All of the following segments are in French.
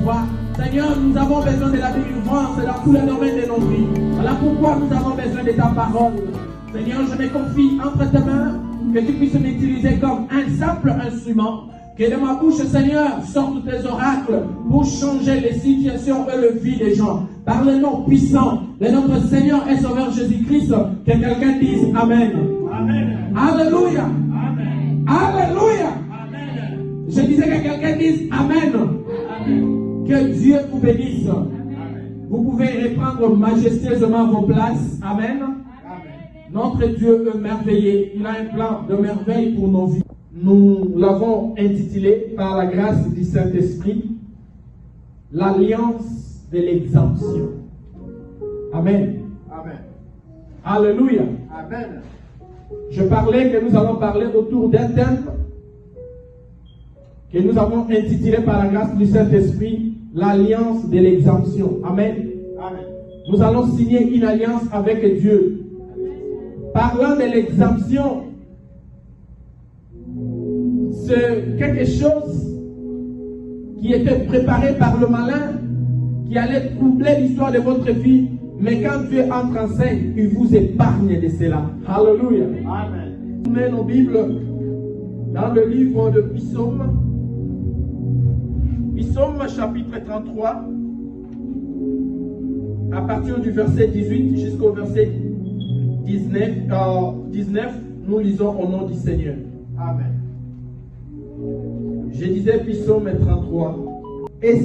soir. Seigneur, nous avons besoin de la délivrance dans tous les domaines de nos vies. Voilà pourquoi nous avons besoin de ta parole. Seigneur, je me confie entre tes mains, que tu puisses m'utiliser comme un simple instrument. Que de ma bouche, Seigneur, sortent tes oracles pour changer les situations et le vie des gens. Par le nom puissant de notre Seigneur et Sauveur Jésus-Christ, que quelqu'un dise Amen. Amen. Alléluia. Amen. Alléluia. Amen. Je disais que quelqu'un dise Amen. Amen. Que Dieu vous bénisse. Amen. Vous pouvez reprendre majestueusement vos places. Amen. Amen. Notre Dieu est merveilleux. Il a un plan de merveille pour nos vies. Nous l'avons intitulé par la grâce du Saint-Esprit, l'alliance de l'exemption. Amen. Amen. Alléluia. Amen. Je parlais que nous allons parler autour d'un thème que nous avons intitulé par la grâce du Saint-Esprit, l'alliance de l'exemption. Amen. Amen. Nous allons signer une alliance avec Dieu. Parlant de l'exemption, c'est quelque chose qui était préparé par le malin, qui allait troubler l'histoire de votre vie, mais quand Dieu entre en scène, il vous épargne de cela. Alléluia. Amen. On met nos Bibles dans le livre de Psaume, Psaume chapitre 33, à partir du verset 18 jusqu'au verset 19, nous lisons au nom du Seigneur. Amen. Je disais Psaume 33. Et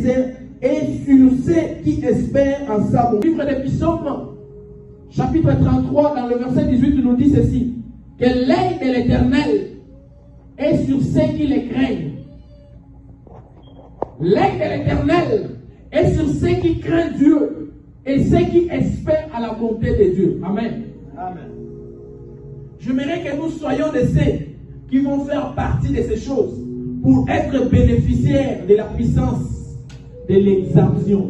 sur ceux qui espèrent en sa bonté. Le livre de Psaume, chapitre 33, dans le verset 18, nous dit ceci: que l'œil de l'Éternel est sur ceux qui le craignent. L'œil de l'Éternel est sur ceux qui craignent Dieu et ceux qui espèrent à la bonté de Dieu. Amen. Amen. J'aimerais que nous soyons de ceux qui vont faire partie de ces choses pour être bénéficiaires de la puissance de l'exemption.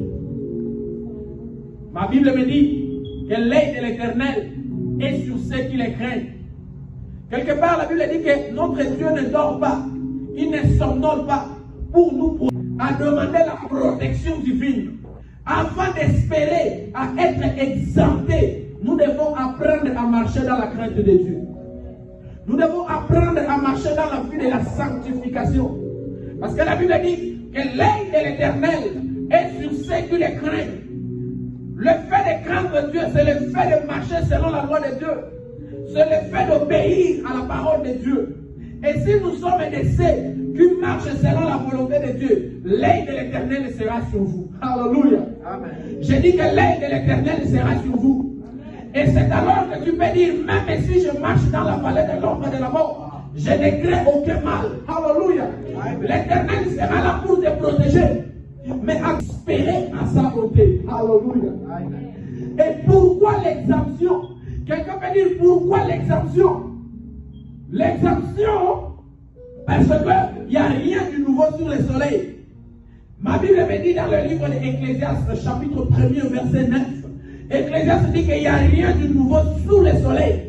Ma Bible me dit que l'œil de l'Éternel est sur ceux qui le craignent. Quelque part, la Bible dit que notre Dieu ne dort pas, il ne somnole pas pour nous à demander la protection divine. Afin d'espérer à être exemptés, nous devons apprendre à marcher dans la crainte de Dieu. Nous devons apprendre à marcher dans la vie de la sanctification. Parce que la Bible dit que l'œil de l'Éternel est sur ceux qui le craignent. Le fait de craindre Dieu, c'est le fait de marcher selon la loi de Dieu. C'est le fait d'obéir à la parole de Dieu. Et si nous sommes de ceux qui marchent selon la volonté de Dieu, l'œil de l'Éternel sera sur vous. Alléluia. Amen. Je dis que l'œil de l'Éternel sera sur vous. Et c'est alors que tu peux dire, même si je marche dans la vallée de l'ombre de la mort, je ne crains aucun mal. Alléluia. L'Éternel sera là pour te protéger, mais à espérer à sa bonté. Alléluia. Et pourquoi l'exemption? Quelqu'un peut dire, pourquoi l'exemption? L'exemption, parce qu'il n'y a rien de nouveau sur le soleil. Ma Bible me dit dans le livre d'Ecclésiaste, chapitre 1er, verset 9, Ecclésiaste dit qu'il n'y a rien de nouveau sous le soleil.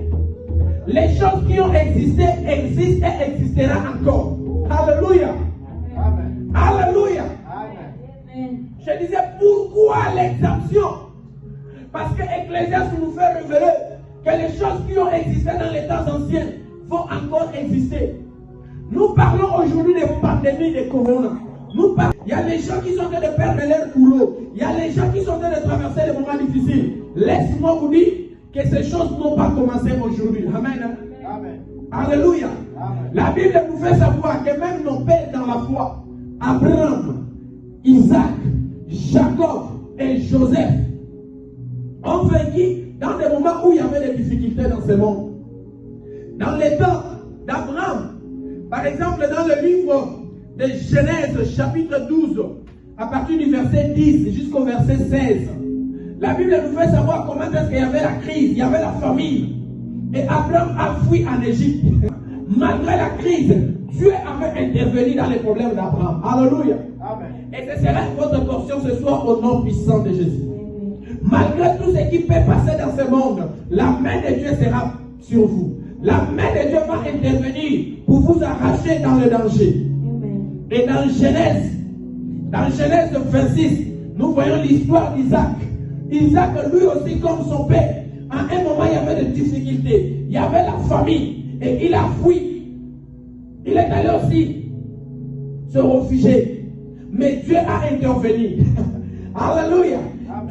Les choses qui ont existé, existent et existeront encore. Alléluia. Amen. Alléluia. Amen. Je disais, pourquoi l'exemption? Parce que Ecclésiaste nous fait révéler que les choses qui ont existé dans les temps anciens vont encore exister. Nous parlons aujourd'hui de pandémie de corona. Il y a les gens qui sont en train de perdre leur boulot. Il y a les gens qui sont en train de traverser des moments difficiles. Laisse-moi vous dire que ces choses n'ont pas commencé aujourd'hui. Amen. Amen. Alléluia. Amen. La Bible nous fait savoir que même nos pères dans la foi, Abraham, Isaac, Jacob et Joseph, ont vécu dans des moments où il y avait des difficultés dans ce monde. Dans les temps d'Abraham, par exemple dans le livre de Genèse chapitre 12, à partir du verset 10 jusqu'au verset 16, la Bible nous fait savoir comment est-ce qu'il y avait la crise, il y avait la famine. Et Abraham a fui en Égypte. Malgré la crise, Dieu avait intervenu dans les problèmes d'Abraham. Alléluia. Amen. Et c'est cela votre portion ce soir au nom puissant de Jésus. Malgré tout ce qui peut passer dans ce monde, la main de Dieu sera sur vous. La main de Dieu va intervenir pour vous arracher dans le danger. Et dans Genèse, Dans Genèse 26, nous voyons l'histoire d'Isaac. Isaac, lui aussi, comme son père, à un moment, il y avait des difficultés. Il y avait la famine. Et il a fui. Il est allé aussi se réfugier. Mais Dieu a intervenu. Alléluia.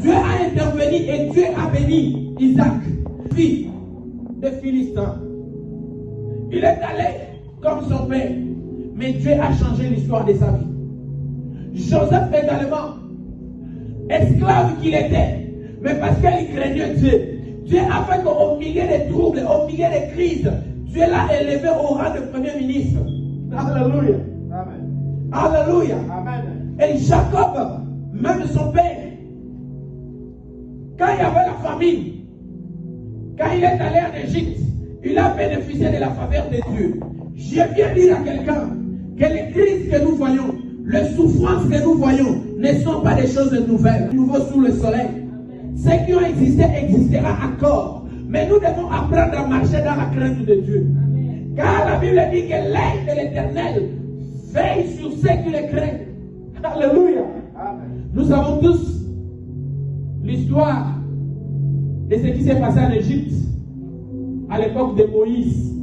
Dieu a intervenu et Dieu a béni Isaac, fils de Philistin. Il est allé comme son père. Mais Dieu a changé l'histoire de sa vie. Joseph également, esclave qu'il était, mais parce qu'il craignait Dieu, Dieu a fait qu'au milieu des troubles, au milieu des crises, Dieu l'a élevé au rang de premier ministre. Alléluia. Amen. Alléluia. Amen. Et Jacob, même son père, quand il y avait la famine, quand il est allé en Égypte, il a bénéficié de la faveur de Dieu. Je viens dire à quelqu'un que les crises que nous voyons, les souffrances que nous voyons, ne sont pas des choses nouvelles, nouveaux sous le soleil. Ce qui ont existé existera encore. Mais nous devons apprendre à marcher dans la crainte de Dieu. Amen. Car la Bible dit que l'œil de l'Éternel veille sur ceux qui le craignent. Alléluia. Amen. Nous savons tous l'histoire de ce qui s'est passé en Égypte à l'époque de Moïse.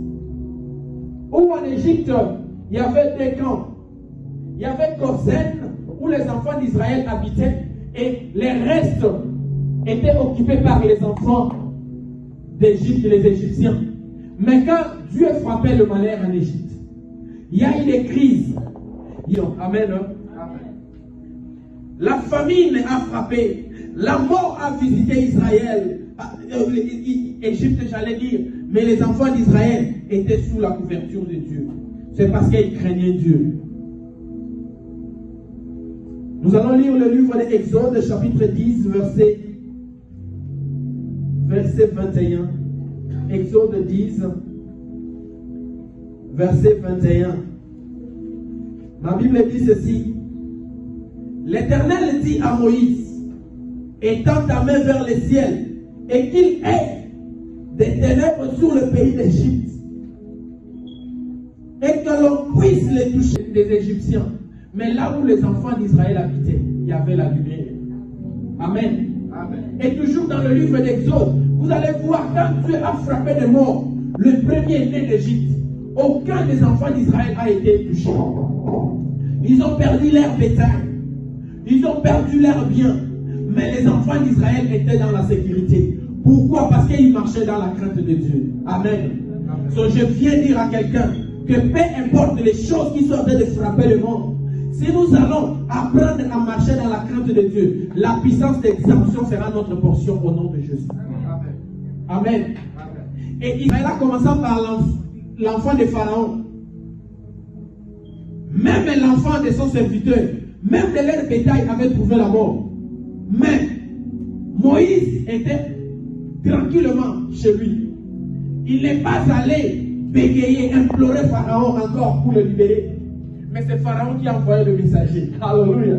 Où en Égypte, il y avait deux camps. Il y avait Goshen, où les enfants d'Israël habitaient, et les restes étaient occupés par les enfants d'Égypte, les Égyptiens. Mais quand Dieu frappait le malheur en Égypte, il y a eu des crises. Amen. Amen. La famine a frappé. La mort a visité Israël. Égypte, j'allais dire. Mais les enfants d'Israël étaient sous la couverture de Dieu. C'est parce qu'ils craignaient Dieu. Nous allons lire le livre d'Exode, chapitre 10, verset 21. Exode 10, verset 21. Ma Bible dit ceci. L'Éternel dit à Moïse, étends ta main vers le ciel, et qu'il ait des ténèbres sur le pays d'Égypte, et que l'on puisse les toucher des Égyptiens. Mais là où les enfants d'Israël habitaient, il y avait la lumière. Amen. Amen. Et toujours dans le livre d'Exode, vous allez voir quand Dieu a frappé de mort le premier-né d'Égypte, aucun des enfants d'Israël a été touché. Ils ont perdu leur bétail, ils ont perdu leur bien, mais les enfants d'Israël étaient dans la sécurité. Pourquoi? Parce qu'ils marchaient dans la crainte de Dieu. Amen. So, je viens dire à quelqu'un que peu importe les choses qui sont en train de frapper le monde, si nous allons apprendre à marcher dans la crainte de Dieu, la puissance d'exemption sera notre portion au nom de Jésus. Amen. Amen. Amen. Et Israël a commencé par l'enfant de Pharaon. Même l'enfant de son serviteur, même de leur bétail avait trouvé la mort. Mais Moïse était tranquillement chez lui. Il n'est pas allé bégayer, implorer Pharaon encore pour le libérer. Mais c'est Pharaon qui a envoyé le messager. Alléluia.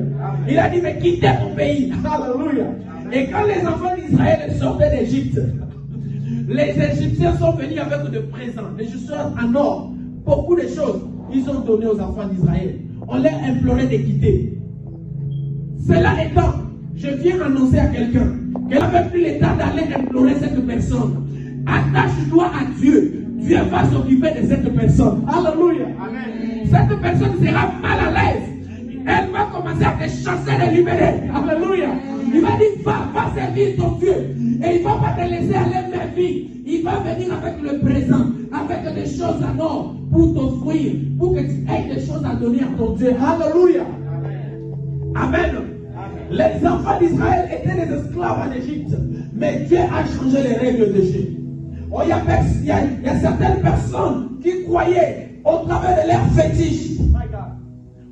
Il a dit, mais quittez mon pays. Alléluia. Et quand les enfants d'Israël sortaient d'Égypte, les Égyptiens sont venus avec de présents, des choses en or, beaucoup de choses. Ils ont donné aux enfants d'Israël. On leur implorait de quitter. Cela étant, je viens annoncer à quelqu'un qu'elle n'avait plus le temps d'aller implorer cette personne. Attache-toi à Dieu. Dieu va s'occuper de cette personne. Alléluia. Amen. Cette personne sera mal à l'aise. Elle va commencer à te chasser et libérer. Alléluia. Il va dire, va servir ton Dieu. Et il ne va pas te laisser aller ma vie. Il va venir avec le présent, avec des choses en or pour t'offrir, pour que tu aies des choses à donner à ton Dieu. Alléluia. Amen. Amen. Les enfants d'Israël étaient des esclaves en Égypte. Mais Dieu a changé les règles de Dieu. Oh, il y a certaines personnes qui croyaient au travers de leurs fétiches,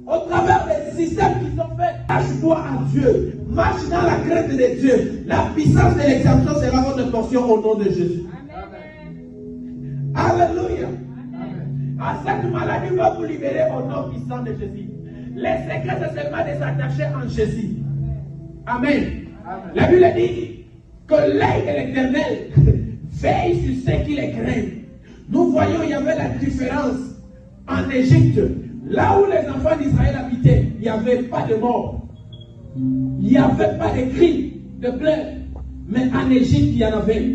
au travers des systèmes qu'ils ont fait. Lâche-toi à Dieu, marche dans la crainte de Dieu. La puissance de l'exemption sera votre portion au nom de Jésus. Amen. Alléluia. Amen. À cette maladie va vous libérer au nom puissant de Jésus. Les secrets, c'est seulement de s'attacher en Jésus. Amen. Amen. La Bible dit que l'œil de l'Éternel veille sur ceux qui les craignent. Nous voyons, il y avait la différence en Égypte. Là où les enfants d'Israël habitaient, il n'y avait pas de mort. Il n'y avait pas de cris, de pleurs. Mais en Égypte, il y en avait.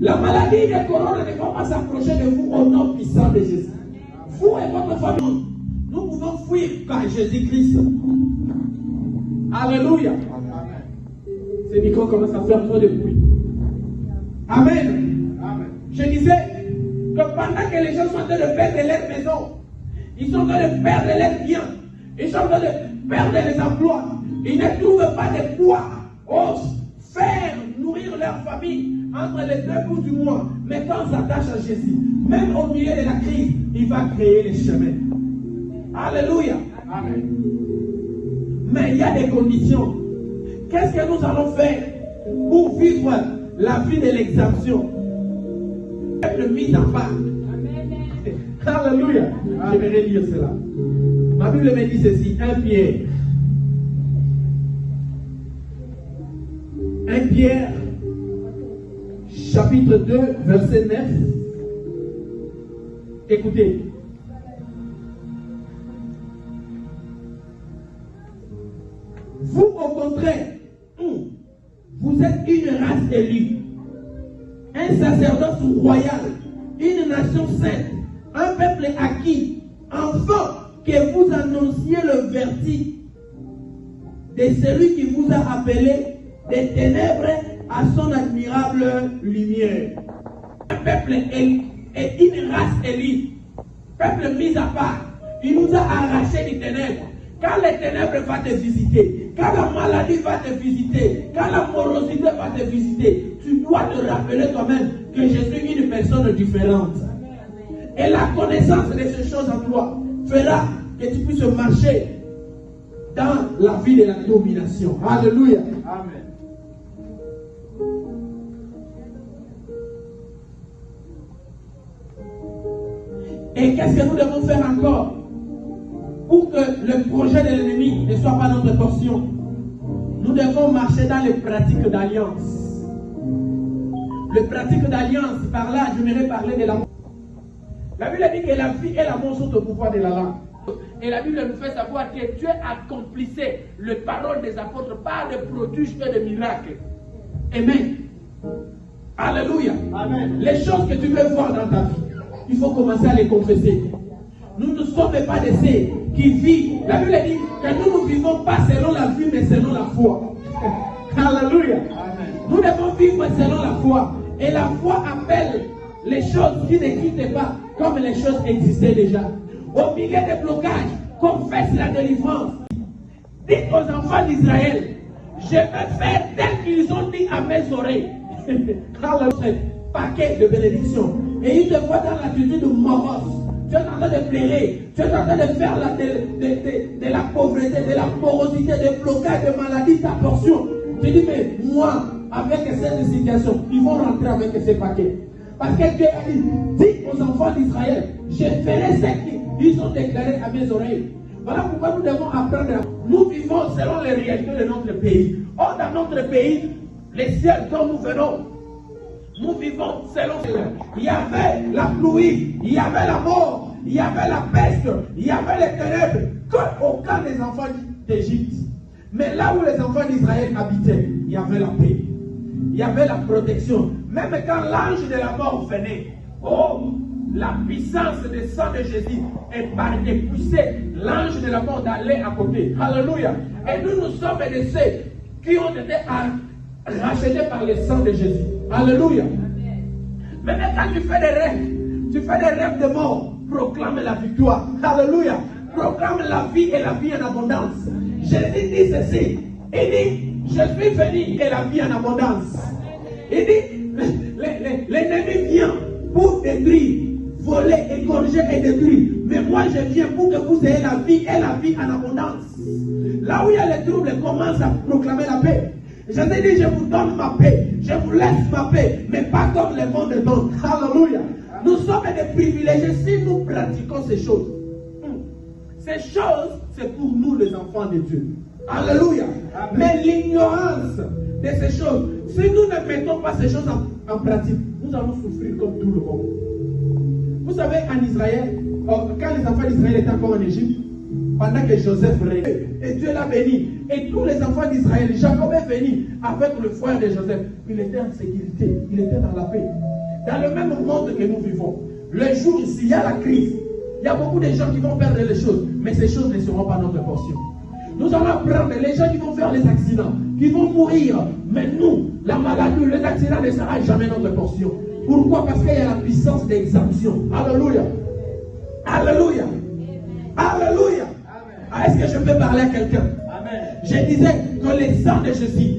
La maladie de corona ne va pas s'approcher de vous au nom puissant de Jésus. Vous et votre famille, nous pouvons fuir par Jésus-Christ. Alléluia. Ces micros commencent à faire trop de bruit. Amen. Amen. Je disais que pendant que les gens sont en train de perdre leur maison, ils sont en train de perdre leurs biens, ils sont en train de perdre les emplois, ils ne trouvent pas de quoi faire nourrir leur famille entre les 2 bouts du mois. Mais quand on s'attache à Jésus, même au milieu de la crise, il va créer les chemins. Alléluia. Amen. Mais il y a des conditions. Qu'est-ce que nous allons faire pour vivre la vie de l'exemption? Être mis en part. Alléluia. J'aimerais lire cela. Ma Bible me dit ceci. 1 Pierre. 1 Pierre, chapitre 2, verset 9. Écoutez. Vous, au contraire, vous êtes une race élue, un sacerdoce royal, une nation sainte, un peuple acquis, afin que vous annonciez le verdict de celui qui vous a appelé des ténèbres à son admirable lumière. Un peuple est une race élue, peuple mis à part. Il nous a arrachés des ténèbres. Quand les ténèbres vont te visiter, quand la maladie va te visiter, quand la morosité va te visiter, tu dois te rappeler toi-même que je suis une personne différente. Et la connaissance de ces choses en toi fera que tu puisses marcher dans la vie de la domination. Alléluia. Amen. Et qu'est-ce que nous devons faire encore pour que le projet de l'ennemi ne soit pas notre portion? Nous devons marcher dans les pratiques d'alliance. Les pratiques d'alliance, par là, je voudrais parler de l'amour. La Bible dit que la vie et l'amour sont au pouvoir de la langue. Et la Bible nous fait savoir que Dieu accomplissait les paroles des apôtres par des prodiges et des miracles. Amen. Alléluia. Amen. Les choses que tu veux voir dans ta vie, il faut commencer à les confesser. Nous ne sommes pas de ceux qui vivent. La Bible dit que nous ne vivons pas selon la vie, mais selon la foi. Alléluia. Amen. Nous devons vivre selon la foi. Et la foi appelle les choses qui n'existent pas comme les choses existaient déjà. Au milieu des blocages, confesse la délivrance. Dites aux enfants d'Israël, je vais faire tel qu'ils ont dit à mes oreilles. Alléluia. Paquet de bénédictions. Et il te voit dans l'attitude morose. Tu es en train de pleurer. Tu es en train de faire de la pauvreté, de la morosité, de blocage, de maladie, ta portion. Tu dis, mais moi, avec cette situation, ils vont rentrer avec ces paquets. Parce que Dieu a dit, dis aux enfants d'Israël, je ferai ce qu'ils ont déclaré à mes oreilles. Voilà pourquoi nous devons apprendre. Nous vivons selon les réalités de notre pays. Or, dans notre pays, les ciels dont nous venons, nous vivons selon cela. Il y avait la pluie, il y avait la mort, il y avait la peste, il y avait les ténèbres, comme au cas des enfants d'Égypte. Mais là où les enfants d'Israël habitaient, il y avait la paix, il y avait la protection. Même quand l'ange de la mort venait, la puissance du sang de Jésus poussait l'ange de la mort d'aller à côté. Alléluia. Et nous sommes de ceux qui ont été rachetés par le sang de Jésus. Alléluia. Maintenant, quand tu fais des rêves de mort, proclame la victoire. Alléluia. Proclame la vie et la vie en abondance. Jésus dit ceci. Il dit, je suis venu et la vie en abondance. Il dit, l'ennemi vient pour détruire, voler, égorger et détruire. Mais moi, je viens pour que vous ayez la vie et la vie en abondance. Là où il y a les troubles, commence à proclamer la paix. Je te dis, je vous donne ma paix, je vous laisse ma paix, mais pas comme le monde donne. Alléluia. Nous sommes des privilégiés si nous pratiquons ces choses. Ces choses, c'est pour nous les enfants de Dieu. Alléluia. Mais l'ignorance de ces choses, si nous ne mettons pas ces choses en pratique, nous allons souffrir comme tout le monde. Vous savez, en Israël, quand les enfants d'Israël étaient encore en Égypte, pendant que Joseph régnait. Et Dieu l'a béni. Et tous les enfants d'Israël, Jacob est venu avec le frère de Joseph. Il était en sécurité, il était dans la paix. Dans le même monde que nous vivons, le jour ici, il y a la crise. Il y a beaucoup de gens qui vont perdre les choses, mais ces choses ne seront pas notre portion. Nous allons apprendre les gens qui vont faire les accidents, qui vont mourir. Mais nous, la maladie, les accidents ne sera jamais notre portion. Pourquoi? Parce qu'il y a la puissance d'exemption. Alléluia. Alléluia. Alléluia. Ah, est-ce que je peux parler à quelqu'un? Je disais que le sang de Jésus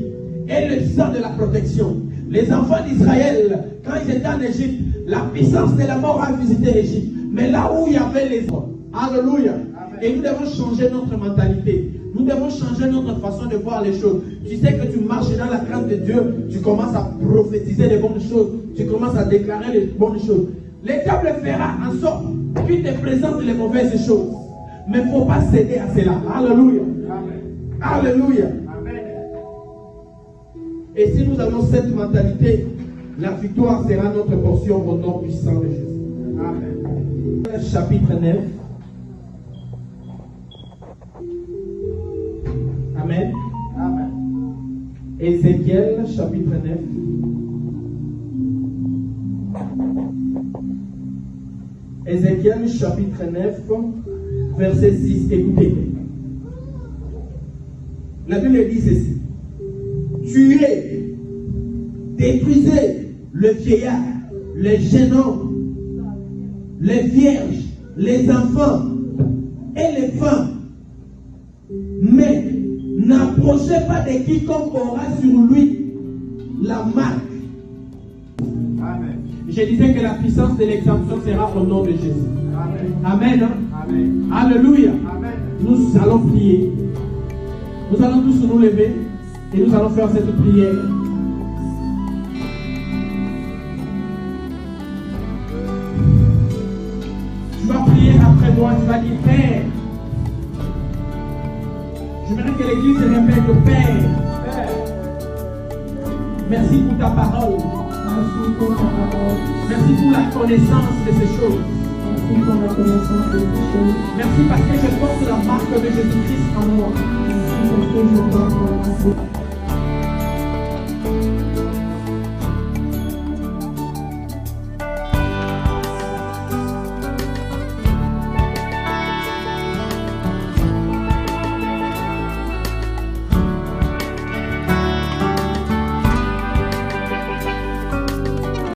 est le sang de la protection. Les enfants d'Israël, quand ils étaient en Égypte, la puissance de la mort a visité l'Égypte. Mais là où il y avait les hommes, alléluia. Et nous devons changer notre mentalité. Nous devons changer notre façon de voir les choses. Tu sais que tu marches dans la crainte de Dieu, tu commences à prophétiser les bonnes choses, tu commences à déclarer les bonnes choses. Le diable fera en sorte qu'il te présente les mauvaises choses. Mais il ne faut pas céder à cela. Alléluia. Alléluia. Et si nous avons cette mentalité, la victoire sera notre portion au nom puissant de Jésus. Amen. Chapitre 9. Amen. Amen. Ézéchiel, chapitre 9. Ézéchiel, chapitre 9, verset 6. Écoutez. La Bible dit ceci. Tuez, détruisez le vieillard, les jeunes hommes, les vierges, les enfants et les femmes. Mais n'approchez pas de quiconque aura sur lui la marque. Amen. Je disais que la puissance de l'exemption sera au nom de Jésus. Amen. Amen. Amen. Alléluia. Amen. Nous allons prier. Nous allons tous nous lever et nous allons faire cette prière. Tu vas prier après moi, tu vas dire Père. Je voudrais que l'Église répète Père. Merci pour ta parole. Merci pour ta parole. Merci pour la connaissance de ces choses. Merci pour la connaissance de ces choses. Merci parce que je porte la marque de Jésus-Christ en moi. Merci parce que je porte la marque de Jésus-Christ.